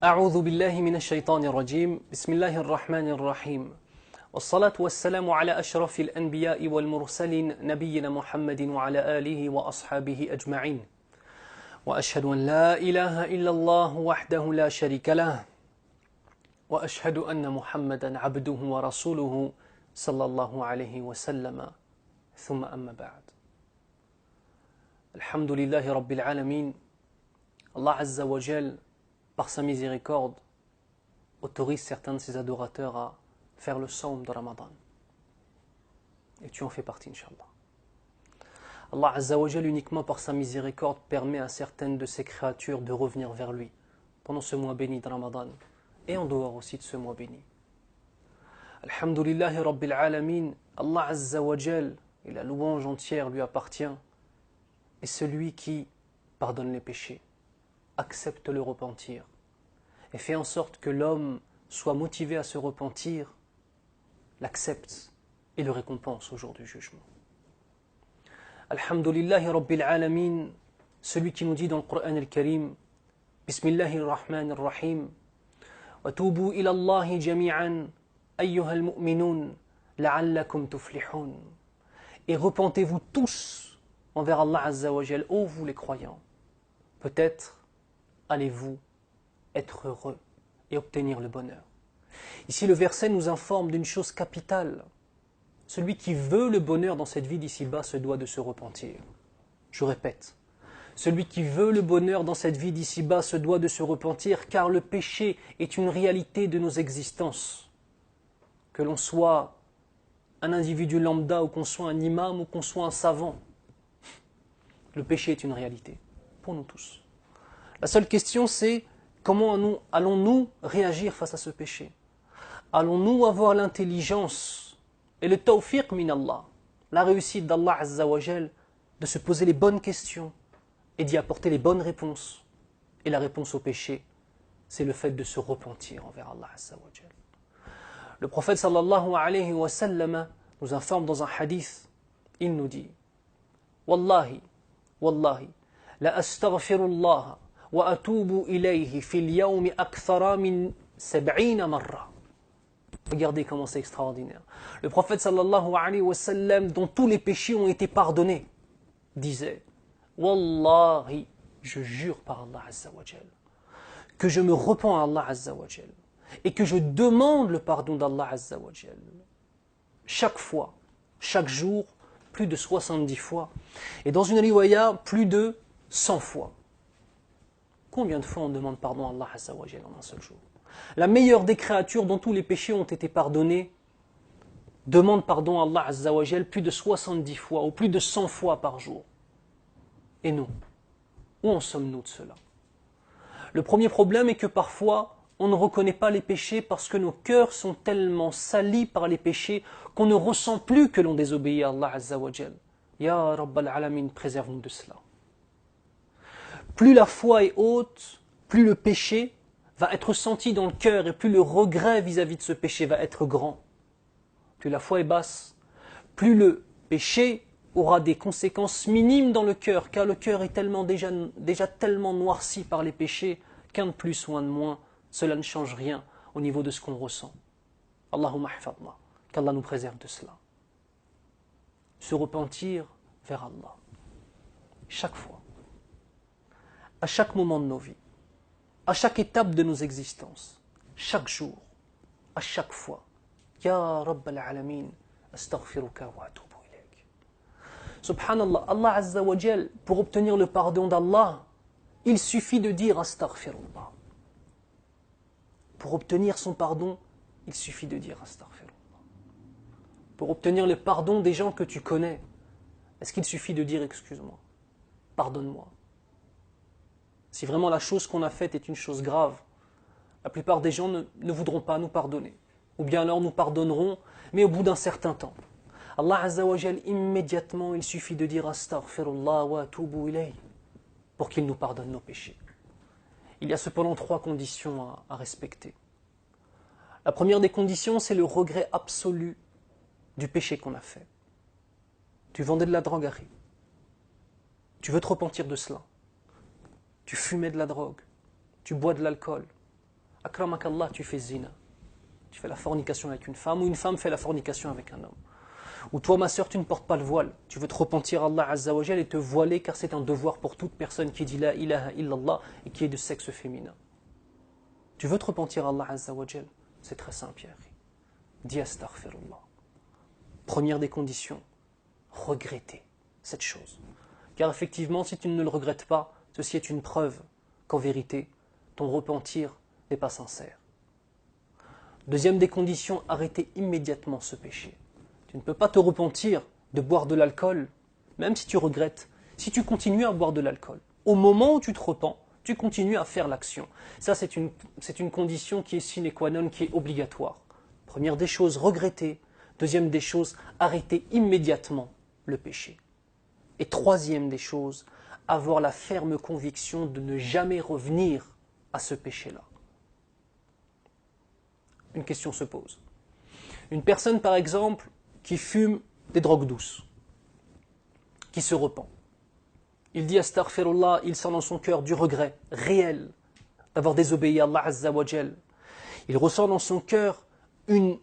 أعوذ بالله من الشيطان الرجيم بسم الله الرحمن الرحيم والصلاة والسلام على أشرف الأنبياء والمرسلين نبينا محمد وعلى آله وأصحابه أجمعين وأشهد أن لا إله إلا الله وحده لا شريك له وأشهد أن محمدا عبده ورسوله صلى الله عليه وسلم ثم أما بعد الحمد لله رب العالمين. Allah Azza wa Jal, par sa miséricorde, autorise certains de ses adorateurs à faire le saum de Ramadan. Et tu en fais partie, Inch'Allah. Allah Azza wa Jal, uniquement par sa miséricorde, permet à certaines de ses créatures de revenir vers lui pendant ce mois béni de Ramadan et en dehors aussi de ce mois béni. Alhamdulillahi Rabbil Alamin, Allah Azza wa Jal, et la louange entière lui appartient, est celui qui pardonne les péchés, accepte le repentir et fait en sorte que l'homme soit motivé à se repentir, l'accepte et le récompense au jour du jugement. Alhamdulillahi Rabbil Alamin, celui qui nous dit dans le Coran al-Karim, Bismillahir Rahmanir Rahim, wa tubu ila Allahi jami'an ayyuhal mu'minun la'allakum tuflihun. Et repentez-vous tous envers Allah Azza wa Jal, ô vous les croyants. Peut-être allez-vous être heureux et obtenir le bonheur. Ici, le verset nous informe d'une chose capitale. Celui qui veut le bonheur dans cette vie d'ici-bas se doit de se repentir. Je répète, celui qui veut le bonheur dans cette vie d'ici-bas se doit de se repentir, car le péché est une réalité de nos existences. Que l'on soit un individu lambda, ou qu'on soit un imam, ou qu'on soit un savant, le péché est une réalité pour nous tous. La seule question, c'est comment allons-nous réagir face à ce péché? Allons-nous avoir l'intelligence et le tawfiq min Allah, la réussite d'Allah Azza wa Jal, de se poser les bonnes questions et d'y apporter les bonnes réponses? Et la réponse au péché, c'est le fait de se repentir envers Allah Azza wa Jal. Le prophète sallallahu alayhi wa sallam nous informe dans un hadith, il nous dit Wallahi, Wallahi, la astaghfirullah wa atubu ilayhi fil yawmi akthara min 70 marra. Regardez comment c'est extraordinaire. Le prophète sallallahu alayhi wa sallam, dont tous les péchés ont été pardonnés, disait Wallahi, je jure par Allah Azza wa Jal, que je me repens à Allah Azza wa Jal et que je demande le pardon d'Allah Azza wa Jal. Chaque fois, chaque jour, plus de 70 fois. Et dans une riwaya, plus de 100 fois. Combien de fois on demande pardon à Allah Azza wa Jal en un seul jour? La meilleure des créatures dont tous les péchés ont été pardonnés demande pardon à Allah Azza wa Jal plus de 70 fois ou plus de 100 fois par jour. Et nous, où en sommes-nous de cela? Le premier problème est que parfois, on ne reconnaît pas les péchés parce que nos cœurs sont tellement salis par les péchés qu'on ne ressent plus que l'on désobéit à Allah Azza wa Jal. Ya Rabbal Alamin, préserve-nous de cela. Plus la foi est haute, plus le péché va être senti dans le cœur et plus le regret vis-à-vis de ce péché va être grand. Plus la foi est basse, plus le péché aura des conséquences minimes dans le cœur, car le cœur est déjà tellement noirci par les péchés qu'un de plus ou un de moins, cela ne change rien au niveau de ce qu'on ressent. Allahumma hafadna, qu'Allah nous préserve de cela. Se repentir vers Allah, chaque fois, à chaque moment de nos vies, à chaque étape de nos existences, chaque jour, à chaque fois. Ya Rabbal Alamin, astaghfiruka wa atubu ilayk. Subhanallah, Allah Azza wa Jal, pour obtenir le pardon d'Allah, il suffit de dire astaghfirullah. Pour obtenir son pardon, il suffit de dire astaghfirullah. Pour obtenir le pardon des gens que tu connais, est-ce qu'il suffit de dire excuse-moi, pardonne-moi? Si vraiment la chose qu'on a faite est une chose grave, la plupart des gens ne voudront pas nous pardonner. Ou bien alors nous pardonnerons, mais au bout d'un certain temps. Allah Azza wa Jal, immédiatement, il suffit de dire astaghfirullah wa atubu ilayh pour qu'il nous pardonne nos péchés. Il y a cependant 3 conditions à respecter. La première des conditions, c'est le regret absolu du péché qu'on a fait. Tu vendais de la drogue à Harry. Tu veux te repentir de cela. Tu fumais de la drogue. Tu bois de l'alcool. akramakallah, tu fais zina. Tu fais la fornication avec une femme, ou une femme fait la fornication avec un homme. Ou toi, ma sœur, tu ne portes pas le voile. Tu veux te repentir à Allah Azza wa Jal et te voiler, car c'est un devoir pour toute personne qui dit la ilaha illallah et qui est de sexe féminin. Tu veux te repentir à Allah Azza wa Jal? C'est très simple, Yahri. Dis astaghfirullah. Première des conditions, regretter cette chose. Car effectivement, si tu ne le regrettes pas, ceci est une preuve qu'en vérité, ton repentir n'est pas sincère. Deuxième des conditions, arrêter immédiatement ce péché. Tu ne peux pas te repentir de boire de l'alcool, même si tu regrettes, si tu continues à boire de l'alcool. Au moment où tu te repens, tu continues à faire l'action. Ça, c'est une condition qui est sine qua non, qui est obligatoire. Première des choses, regretter. Deuxième des choses, arrêter immédiatement le péché. Et troisième des choses, avoir la ferme conviction de ne jamais revenir à ce péché-là. Une question se pose. Une personne, par exemple, qui fume des drogues douces, qui se repent. Il dit astaghfirullah, il sent dans son cœur du regret réel d'avoir désobéi à Allah Azza wa Jal. Il ressent dans son cœur une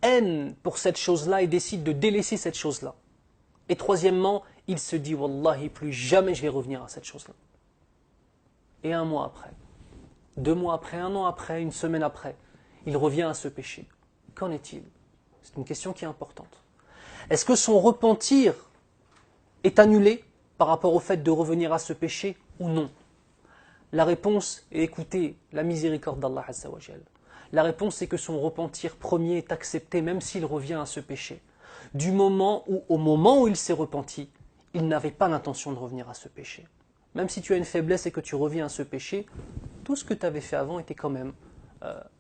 haine pour cette chose-là et décide de délaisser cette chose-là. Et troisièmement, il se dit wallahi, plus jamais je vais revenir à cette chose-là. Et un mois après, 2 mois après, 1 an après, 1 semaine après, il revient à ce péché. Qu'en est-il? C'est une question qui est importante. Est-ce que son repentir est annulé par rapport au fait de revenir à ce péché ou non? La réponse est écoutez, la miséricorde d'Allah Azza wa Jal. La réponse est que son repentir premier est accepté même s'il revient à ce péché. Du moment où, au moment où il s'est repenti, il n'avait pas l'intention de revenir à ce péché. Même si tu as une faiblesse et que tu reviens à ce péché, tout ce que tu avais fait avant était quand même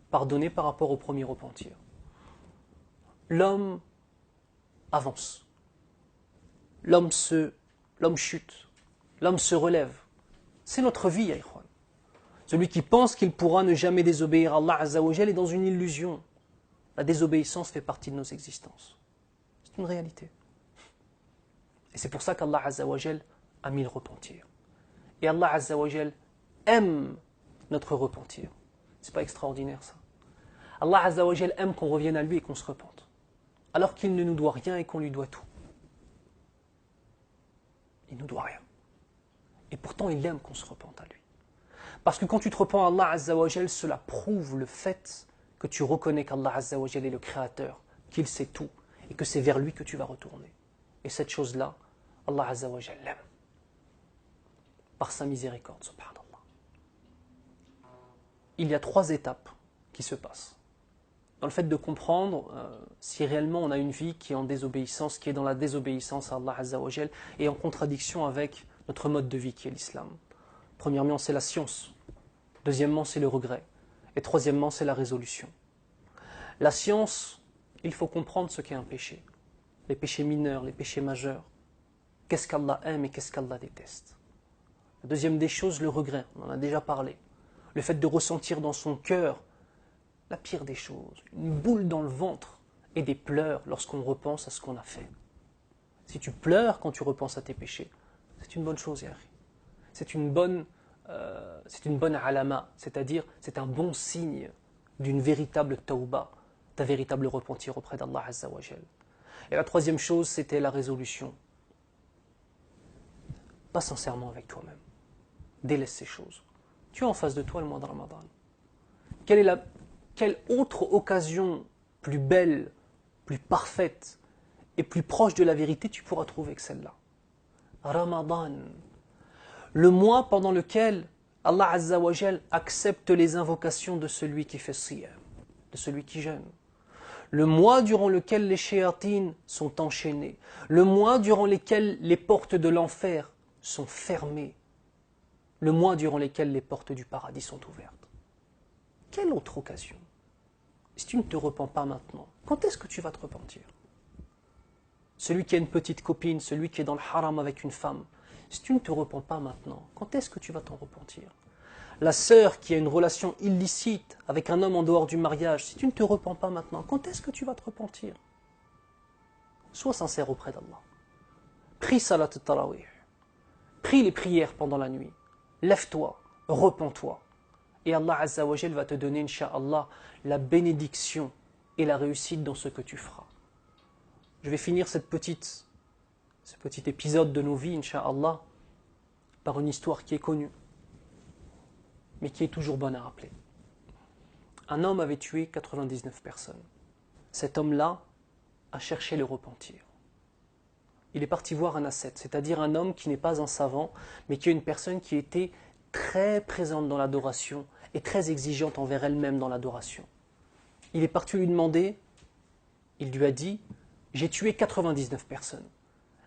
pardonné par rapport au premier repentir. L'homme avance. L'homme chute. L'homme se relève. C'est notre vie, ya ikhwan. Celui qui pense qu'il pourra ne jamais désobéir à Allah Azza wa Jal est dans une illusion. La désobéissance fait partie de nos existences. C'est une réalité. Et c'est pour ça qu'Allah Azza wa Jal a mis le repentir. Et Allah Azza wa Jal aime notre repentir. C'est pas extraordinaire ça? Allah Azza wa Jal aime qu'on revienne à lui et qu'on se repente. Alors qu'il ne nous doit rien et qu'on lui doit tout. Il ne nous doit rien. Et pourtant il aime qu'on se repente à lui. Parce que quand tu te repens à Allah Azza wa Jal, cela prouve le fait que tu reconnais qu'Allah Azza wa Jal est le Créateur, qu'il sait tout, et que c'est vers lui que tu vas retourner. Et cette chose-là, Allah Azza wa Jal l'aime. Par sa miséricorde, subhanallah. Il y a 3 étapes qui se passent. Dans le fait de comprendre si réellement on a une vie qui est en désobéissance, qui est dans la désobéissance à Allah Azza wa Jal, et en contradiction avec notre mode de vie qui est l'islam. Premièrement, c'est la science. Deuxièmement, c'est le regret. Et troisièmement, c'est la résolution. La science, il faut comprendre ce qu'est un péché. Les péchés mineurs, les péchés majeurs. Qu'est-ce qu'Allah aime et qu'est-ce qu'Allah déteste. La deuxième des choses, le regret. On en a déjà parlé. Le fait de ressentir dans son cœur la pire des choses, une boule dans le ventre et des pleurs lorsqu'on repense à ce qu'on a fait. Si tu pleures quand tu repenses à tes péchés, c'est une bonne chose, Yahri. C'est une bonne alama, c'est-à-dire c'est un bon signe d'une véritable tawbah, d'un véritable repentir auprès d'Allah Azza wa Jal. Et la troisième chose, c'était la résolution. Pas sincèrement avec toi-même. Délaisse ces choses. Tu es en face de toi le mois de Ramadan. Quelle autre occasion plus belle, plus parfaite et plus proche de la vérité tu pourras trouver que celle-là? Ramadan, le mois pendant lequel Allah Azza wa Jal accepte les invocations de celui qui fait siyam, de celui qui jeûne. Le mois durant lequel les shayatines sont enchaînés. Le mois durant lequel les portes de l'enfer sont fermées. Le mois durant lequel les portes du paradis sont ouvertes. Quelle autre occasion? Si tu ne te repens pas maintenant, quand est-ce que tu vas te repentir? Celui qui a une petite copine, celui qui est dans le haram avec une femme, si tu ne te repens pas maintenant, quand est-ce que tu vas t'en repentir? La sœur qui a une relation illicite avec un homme en dehors du mariage, si tu ne te repens pas maintenant, quand est-ce que tu vas te repentir? Sois sincère auprès d'Allah. Prie salat al-tarawih. Prie les prières pendant la nuit. Lève-toi, repens-toi. Et Allah Azza wa Jal va te donner, Inch'Allah, la bénédiction et la réussite dans ce que tu feras. Je vais finir ce petit épisode de nos vies, Inch'Allah, par une histoire qui est connue, mais qui est toujours bonne à rappeler. Un homme avait tué 99 personnes. Cet homme-là a cherché le repentir. Il est parti voir un ascète, c'est-à-dire un homme qui n'est pas un savant, mais qui est une personne qui était très présente dans l'adoration et très exigeante envers elle-même dans l'adoration. Il est parti lui demander, il lui a dit, j'ai tué 99 personnes.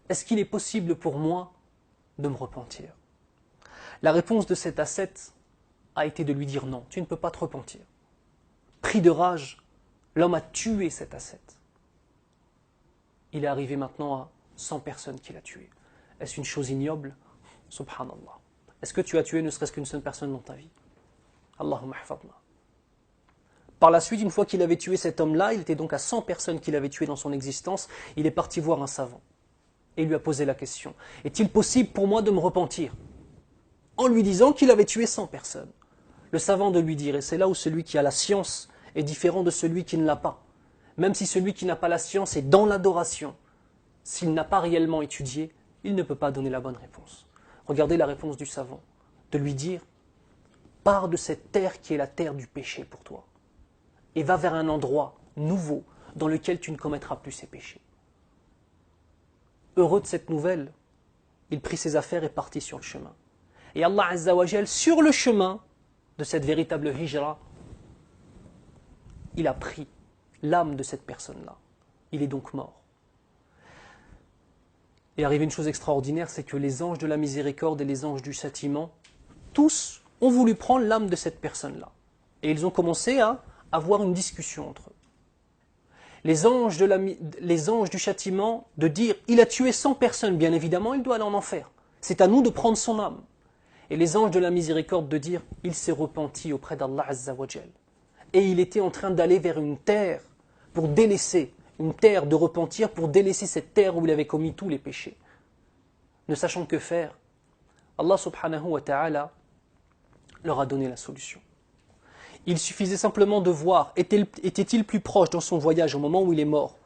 Est-ce qu'il est possible pour moi de me repentir? La réponse de cet ascète a été de lui dire non, tu ne peux pas te repentir. Pris de rage, l'homme a tué cet ascète. Il est arrivé maintenant à 100 personnes qu'il a tuées. Est-ce une chose ignoble? Subhanallah. Est-ce que tu as tué ne serait-ce qu'une seule personne dans ta vie? Allahumma hafadna. Par la suite, une fois qu'il avait tué cet homme-là, il était donc à 100 personnes qu'il avait tuées dans son existence, il est parti voir un savant et lui a posé la question, est-il possible pour moi de me repentir? En lui disant qu'il avait tué 100 personnes. Le savant de lui dire, et c'est là où celui qui a la science est différent de celui qui ne l'a pas. Même si celui qui n'a pas la science est dans l'adoration, s'il n'a pas réellement étudié, il ne peut pas donner la bonne réponse. Regardez la réponse du savant, de lui dire, pars de cette terre qui est la terre du péché pour toi, et va vers un endroit nouveau dans lequel tu ne commettras plus ces péchés. Heureux de cette nouvelle, il prit ses affaires et partit sur le chemin. Et Allah Azza wa Jal, sur le chemin de cette véritable hijra, il a pris l'âme de cette personne-là. Il est donc mort. Et arrive une chose extraordinaire, c'est que les anges de la miséricorde et les anges du châtiment, tous ont voulu prendre l'âme de cette personne-là. Et ils ont commencé à avoir une discussion entre eux. Les anges du châtiment de dire, il a tué 100 personnes, bien évidemment, il doit aller en enfer. C'est à nous de prendre son âme. Et les anges de la miséricorde de dire, il s'est repenti auprès d'Allah Azza wa Jal. Et il était en train d'aller vers une terre pour délaisser, une terre de repentir pour délaisser cette terre où il avait commis tous les péchés. Ne sachant que faire, Allah subhanahu wa ta'ala leur a donné la solution. Il suffisait simplement de voir, était-il plus proche dans son voyage au moment où il est mort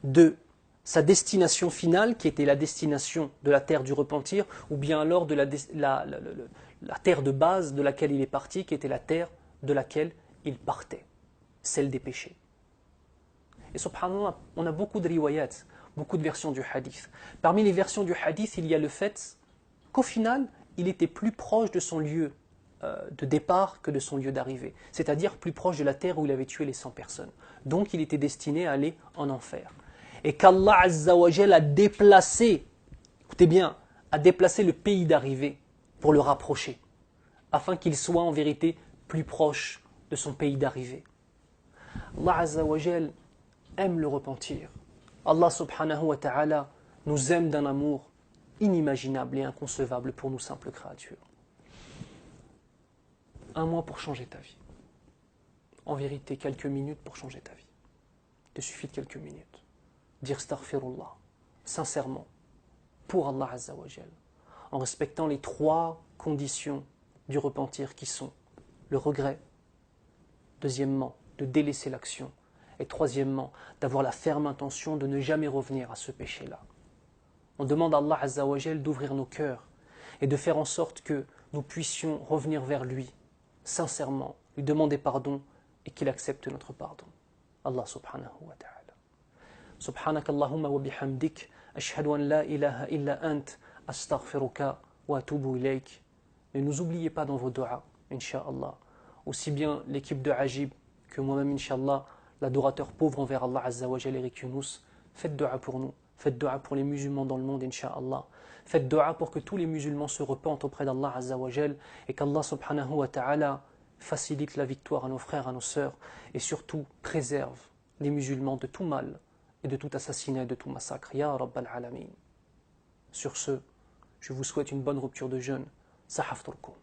de sa destination finale, qui était la destination de la terre du repentir, ou bien alors de la terre de base de laquelle il est parti, qui était la terre de laquelle il partait, celle des péchés. Et subhanallah, on a beaucoup de riwayat, beaucoup de versions du hadith. Parmi les versions du hadith, il y a le fait qu'au final, il était plus proche de son lieu de départ que de son lieu d'arrivée, c'est-à-dire plus proche de la terre où il avait tué les 100 personnes. Donc il était destiné à aller en enfer. Et qu'Allah Azza wa Jal a déplacé, écoutez bien, a déplacé le pays d'arrivée pour le rapprocher, afin qu'il soit en vérité plus proche de son pays d'arrivée. Allah Azza wa Jal aime le repentir. Allah subhanahu wa ta'ala nous aime d'un amour inimaginable et inconcevable pour nous simples créatures. Un mois pour changer ta vie. En vérité, quelques minutes pour changer ta vie. Il te suffit de quelques minutes. Dire astaghfirullah, sincèrement, pour Allah Azza wa Jal, en respectant les 3 conditions du repentir qui sont le regret, deuxièmement, de délaisser l'action, et troisièmement, d'avoir la ferme intention de ne jamais revenir à ce péché-là. On demande à Allah Azza wa Jal d'ouvrir nos cœurs et de faire en sorte que nous puissions revenir vers lui, sincèrement, lui demander pardon et qu'il accepte notre pardon. Allah subhanahu wa ta'ala. Subhanak Allahumma wa bihamdik, ashhadu an la ilaha illa ant, astaghfiruka wa atubu ilayk. Ne nous oubliez pas dans vos du'as, incha'Allah. Aussi bien l'équipe de Ajib que moi-même, incha'Allah, l'adorateur pauvre envers Allah Azza wa Jal, Eric Younous. Faites dua pour nous, faites dua pour les musulmans dans le monde, incha'Allah. Faites dua pour que tous les musulmans se repentent auprès d'Allah Azza wa Jal et qu'Allah subhanahu wa ta'ala facilite la victoire à nos frères, à nos sœurs et surtout préserve les musulmans de tout mal et de tout assassinat et de tout massacre. Ya Rabbal Alamin. Sur ce, je vous souhaite une bonne rupture de jeûne. Sahafturkum.